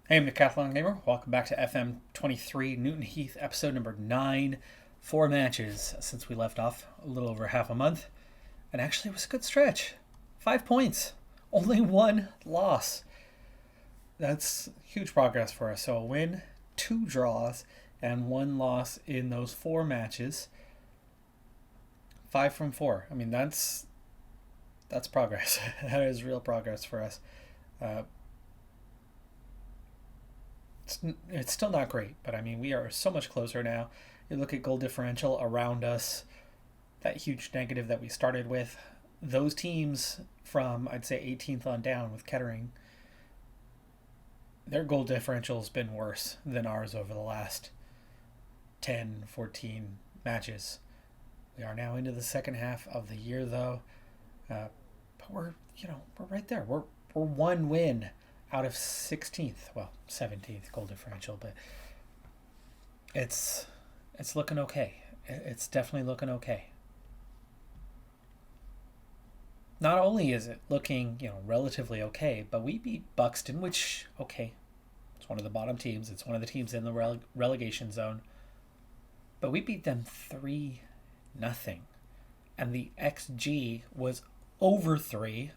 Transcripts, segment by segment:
Hey, I'm Decathlon Gamer. Welcome back to FM23 Newton Heath, episode number 9. 4 matches since we left off, a little over half a month. And actually, it was a good stretch. 5 points. Only one loss. That's huge progress for us. So a win, 2 draws, and 1 loss in those 4 matches. 5 from 4. I mean, that's progress. That is real progress for us. Uh, it's still not great, but I mean, we are so much closer now. You look at goal differential around us, that huge negative that we started with. Those teams from, I'd say, 18th on down with Kettering, their goal differential has been worse than ours over the last 10, 14 matches. We are now into the second half of the year, though. But we're right there. We're one win out of 16th, well, 17th goal differential, but it's looking okay. It's definitely looking okay. Not only is it looking, relatively okay, but we beat Buxton, which, okay, it's one of the bottom teams. It's one of the teams in the relegation zone. But we beat them 3-0. And the XG was over 3,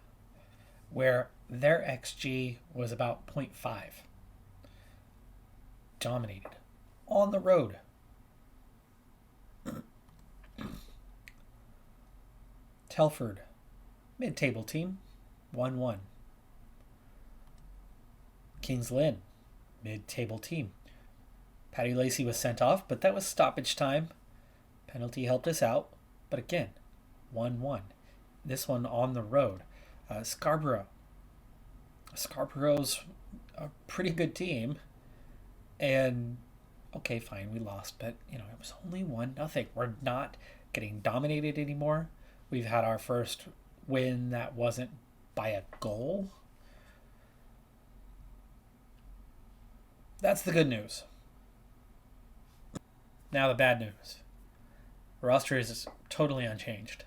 where their XG was about 0.5. Dominated. On the road. Telford, mid-table team, 1-1. Kings Lynn, mid-table team. Paddy Lacey was sent off, but that was stoppage time. Penalty helped us out, but again, 1-1. This one on the road. Scarborough. Scarborough's a pretty good team, and okay, fine, we lost, but it was only 1-0. We're not getting dominated anymore. We've had our first win that wasn't by a goal. That's the good news. Now the bad news. The roster is totally unchanged.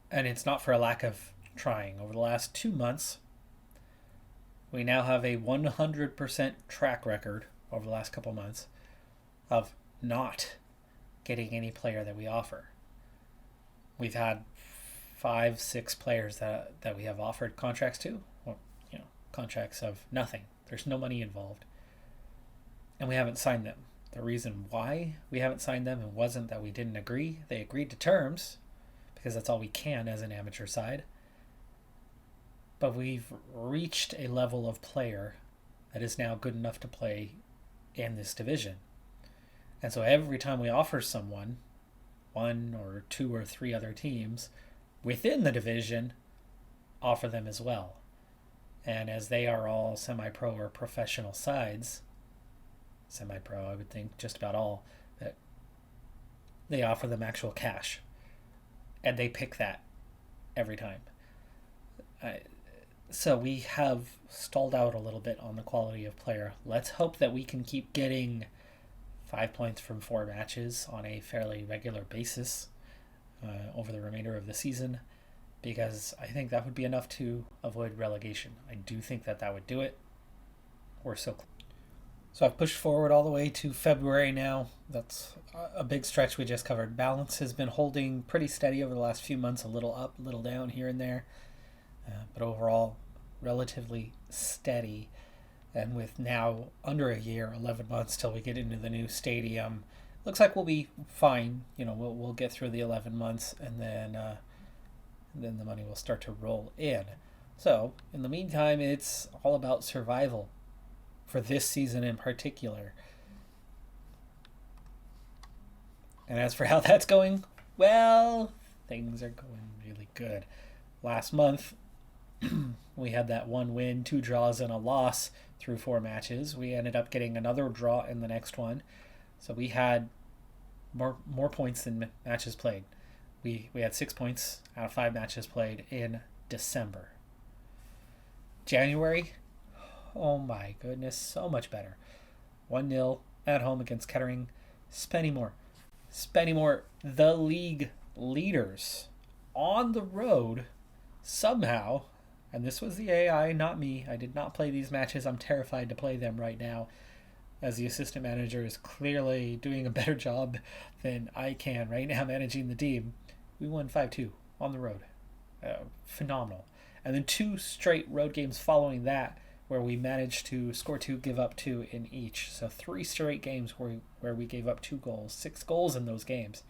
And it's not for a lack of trying. Over the last 2 months, we now have a 100% track record over the last couple months of not getting any player that we offer. We've had 5-6 players that we have offered contracts to, or contracts of nothing. There's no money involved, and we haven't signed them. The reason why we haven't signed them, it wasn't that we didn't agree. They agreed to terms because that's all we can as an amateur side. But we've reached a level of player that is now good enough to play in this division. And so every time we offer someone, 1 or 2 or 3 other teams within the division offer them as well. And as they are all semi-pro or professional sides, semi-pro I would think just about all, that they offer them actual cash. And they pick that every time. So we have stalled out a little bit on the quality of player. Let's hope that we can keep getting 5 points from 4 matches on a fairly regular basis over the remainder of the season, because I think that would be enough to avoid relegation. I do think that would do it. We're so close. So I've pushed forward all the way to February now. That's a big stretch we just covered. Balance has been holding pretty steady over the last few months, a little up, a little down here and there. But overall, relatively steady. And with now under a year, 11 months till we get into the new stadium, looks like we'll be fine. We'll get through the 11 months, and then the money will start to roll in. So in the meantime, it's all about survival for this season in particular. And as for how that's going, well, things are going really good. Last month, we had that 1 win, 2 draws, and a loss through 4 matches. We ended up getting another draw in the next one. So we had more points than matches played. We had 6 points out of 5 matches played in December. January, oh my goodness, so much better. 1-0 at home against Kettering. Spennymoor, the league leaders, on the road, somehow And this was the AI, not me. I did not play these matches. I'm terrified to play them right now, as the assistant manager is clearly doing a better job than I can right now managing the team. We won 5-2 on the road. Phenomenal. And then 2 straight road games following that where we managed to score 2, give up 2 in each. So 3 straight games where we gave up 2 goals, 6 goals in those games.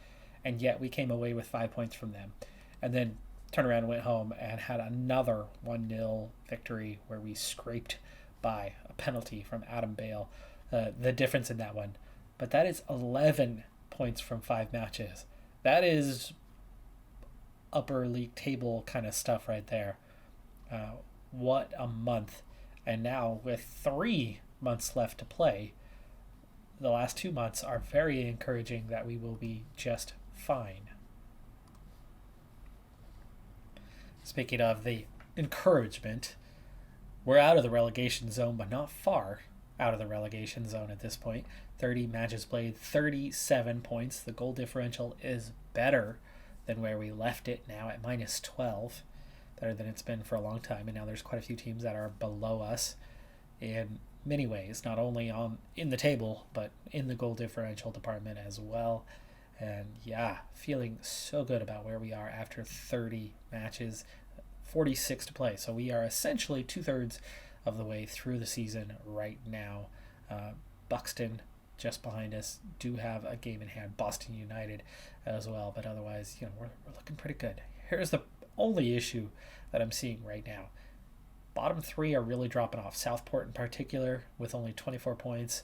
And yet we came away with 5 points from them. And then turned around and went home and had another 1-0 victory where we scraped by a penalty from Adam Bale. The difference in that one. But that is 11 points from 5 matches. That is upper league table kind of stuff right there. What a month. And now with 3 months left to play, the last 2 months are very encouraging that we will be just fine. Speaking of the encouragement, we're out of the relegation zone, but not far out of the relegation zone at this point. 30 matches played, 37 points. The goal differential is better than where we left it now at -12. Better than it's been for a long time. And now there's quite a few teams that are below us in many ways, not only in the table, but in the goal differential department as well. And yeah, feeling so good about where we are after 30 matches, 46 to play. So we are essentially 2/3 of the way through the season right now. Buxton just behind us do have a game in hand. Boston United as well, but otherwise, we're looking pretty good. Here's the only issue that I'm seeing right now. Bottom 3 are really dropping off. Southport in particular, with only 24 points,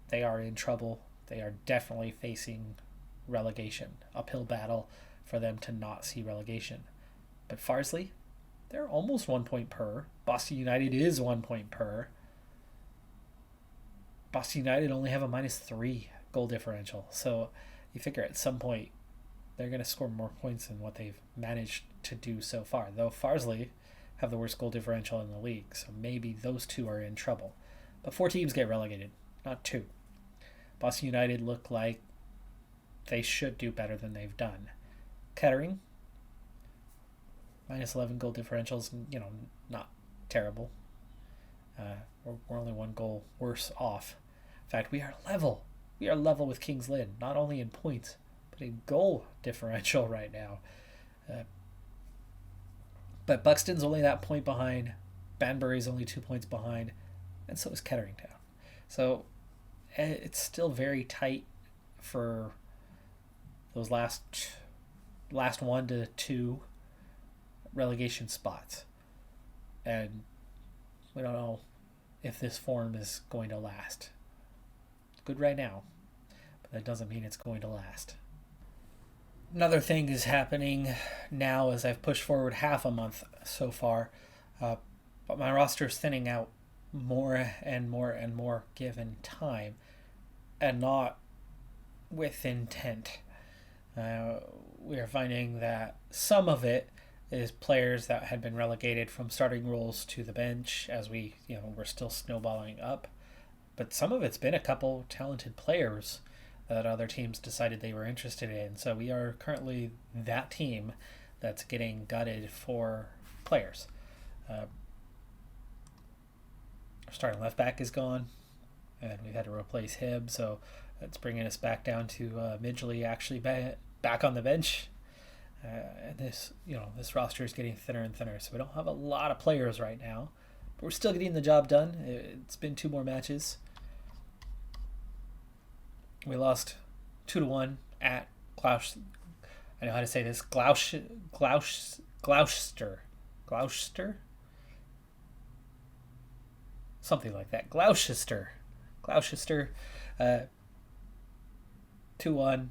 they are in trouble. They are definitely facing relegation. Uphill battle for them to not see relegation. But Farsley, they're almost 1 point per. Boston United is 1 point per. Boston United only have a -3 goal differential. So you figure at some point they're going to score more points than what they've managed to do so far. Though Farsley have the worst goal differential in the league. So maybe those 2 are in trouble. But 4 teams get relegated, not 2. Boston United look like they should do better than they've done. Kettering, -11 goal differentials, not terrible. We're only 1 goal worse off. In fact, we are level. We are level with Kings Lynn, not only in points, but in goal differential right now. But Buxton's only that point behind. Banbury's only 2 points behind. And so is Kettering Town. So it's still very tight for those last 1 to 2 relegation spots. And we don't know if this form is going to last. It's good right now, but that doesn't mean it's going to last. Another thing is happening now as I've pushed forward half a month so far, but my roster is thinning out more and more and more given time, and not with intent. We are finding that some of it is players that had been relegated from starting roles to the bench as we're still snowballing up. But some of it's been a couple talented players that other teams decided they were interested in. So we are currently that team that's getting gutted for players. Our starting left back is gone, and we've had to replace him. So that's bringing us back down to Midgley actually back on the bench. And this roster is getting thinner and thinner. So we don't have a lot of players right now, but we're still getting the job done. It's been 2 more matches. We lost 2-1 at Gloucester. I know how to say this. Gloucester. Something like that. Gloucester. 2-1.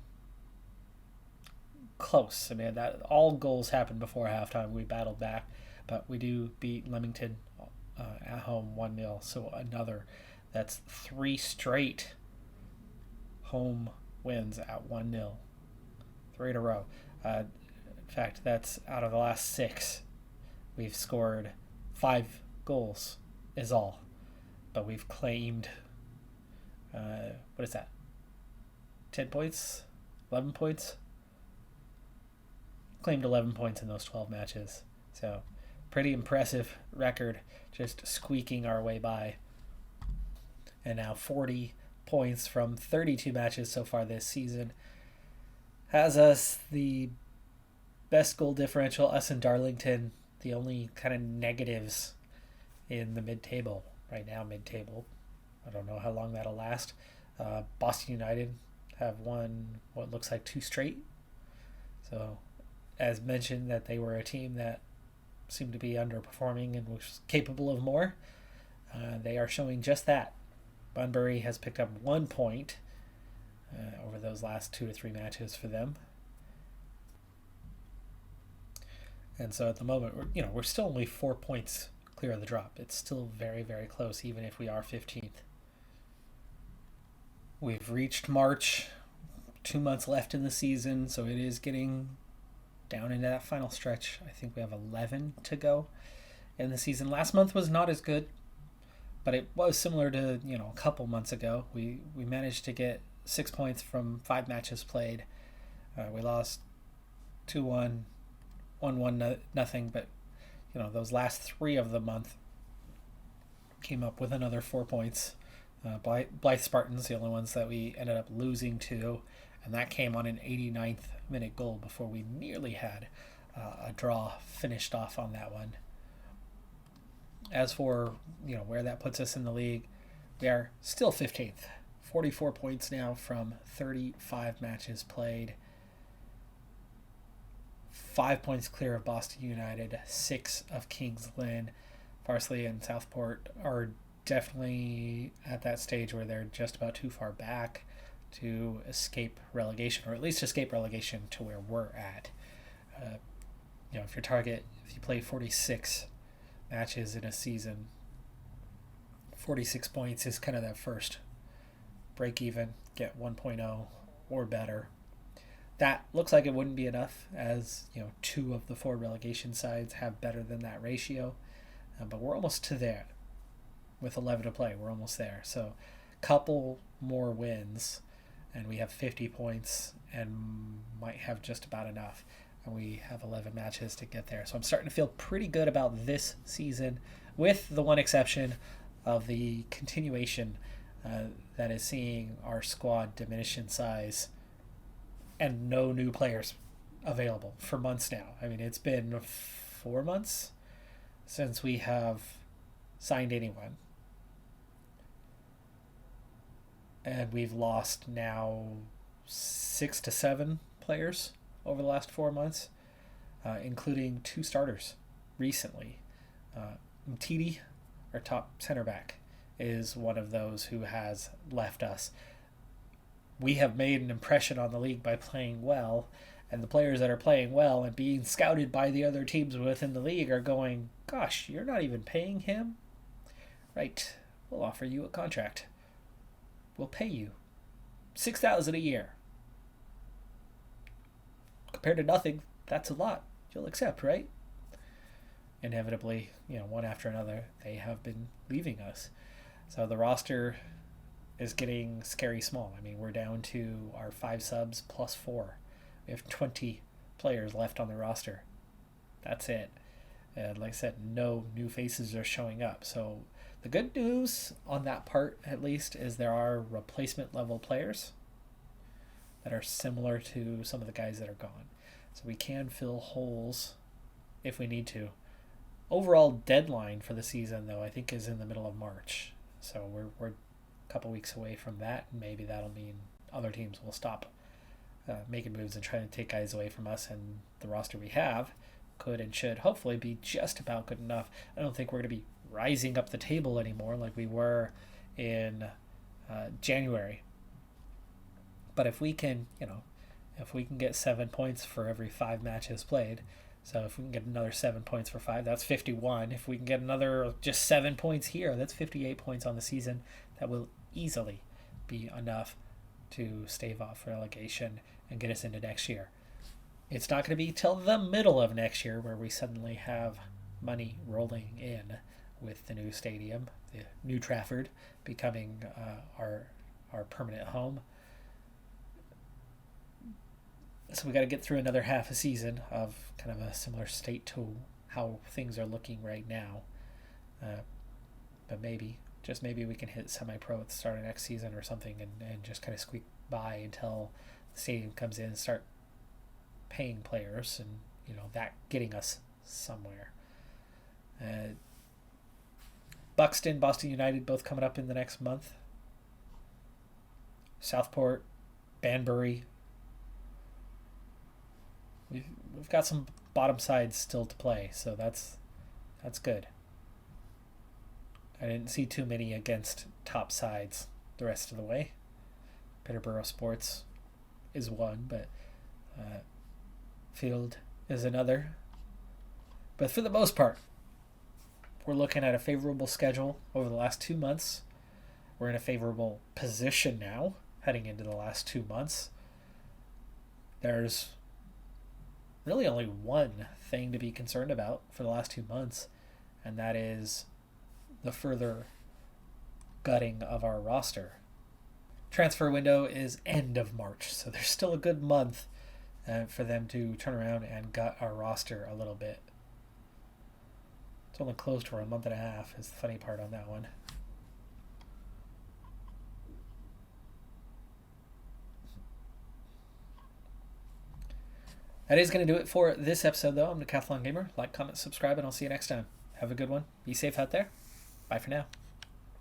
Close. I mean, that all goals happened before halftime. We battled back, but we do beat Leamington at home 1-0. So that's 3 straight home wins at 1-0. 3 in a row. In fact, that's out of the last 6. We've scored 5 goals is all. But we've claimed, what is that? 10 points? 11 points? Claimed 11 points in those 12 matches. So Pretty impressive record, just squeaking our way by. And now 40 points from 32 matches so far this season has us the best goal differential, us and Darlington, the only kind of negatives in the mid-table. Right now, mid-table. I don't know how long that'll last. Boston United have won what looks like 2 straight. So, as mentioned, that they were a team that seemed to be underperforming and was capable of more. They are showing just that. Bunbury has picked up 1 point over those last 2 to 3 matches for them. And so at the moment, we're still only 4 points clear of the drop. It's still very, very close, even if we are 15th. We've reached March, 2 months left in the season, so it is getting down into that final stretch. I think we have 11 to go in the season. Last month was not as good, but it was similar to, a couple months ago. We managed to get 6 points from 5 matches played. We lost 2-1, 1-1, nothing, but those last 3 of the month came up with another 4 points. Blythe Spartans, the only ones that we ended up losing to, and that came on an 89th minute goal before we nearly had a draw finished off on that one. As for where that puts us in the league, we are still 15th, 44 points now from 35 matches played. 5 points clear of Boston United, 6 of Kings Lynn. Farsley and Southport are definitely at that stage where they're just about too far back to escape relegation, or at least escape relegation to where we're at. If you play 46 matches in a season, 46 points is kind of that first break even, get 1.0 or better. That looks like it wouldn't be enough, as 2 of the 4 relegation sides have better than that ratio, but we're almost to there. With 11 to play, we're almost there. So, couple more wins, and we have 50 points, and might have just about enough. And we have 11 matches to get there. So I'm starting to feel pretty good about this season, with the one exception of the continuation that is seeing our squad diminish in size and no new players available for months now. I mean, it's been 4 months since we have signed anyone. And we've lost now 6 to 7 players over the last 4 months, including 2 starters recently. Mtidi, our top center back, is one of those who has left us. We have made an impression on the league by playing well, and the players that are playing well and being scouted by the other teams within the league are going, gosh, you're not even paying him? Right, we'll offer you a contract. We'll pay you $6,000 a year. Compared to nothing, that's a lot. You'll accept, right? Inevitably, one after another, they have been leaving us. So the roster is getting scary small. I mean, we're down to our 5 subs plus 4. We have 20 players left on the roster. That's it. And like I said, no new faces are showing up. So the good news on that part, at least, is there are replacement level players that are similar to some of the guys that are gone. So we can fill holes if we need to. Overall deadline for the season, though, I think is in the middle of March. So we're a couple weeks away from that, and maybe that'll mean other teams will stop making moves and trying to take guys away from us, and the roster we have could and should hopefully be just about good enough. I don't think we're going to be rising up the table anymore like we were in January. But if we can, get 7 points for every 5 matches played, so if we can get another 7 points for 5, that's 51. If we can get another just 7 points here, that's 58 points on the season. That will easily be enough to stave off relegation and get us into next year. It's not going to be till the middle of next year where we suddenly have money rolling in with the new stadium, the new Trafford, becoming our permanent home. So we got to get through another half a season of kind of a similar state to how things are looking right now. But just maybe we can hit semi-pro at the start of next season or something, and just kind of squeak by until the stadium comes in and start paying players, and that getting us somewhere. Buxton, Boston United, both coming up in the next month. Southport, Banbury. We've got some bottom sides still to play, so that's good. I didn't see too many against top sides the rest of the way. Peterborough Sports is one, but Field is another. But for the most part, we're looking at a favorable schedule over the last 2 months. We're in a favorable position now, heading into the last 2 months. There's really only one thing to be concerned about for the last 2 months, and that is the further gutting of our roster. Transfer window is end of March, so there's still a good month for them to turn around and gut our roster a little bit. It's only closed for a month and a half, is the funny part on that one. That is going to do it for this episode, though. I'm Decathlon Gamer. Like, comment, subscribe, and I'll see you next time. Have a good one. Be safe out there. Bye for now.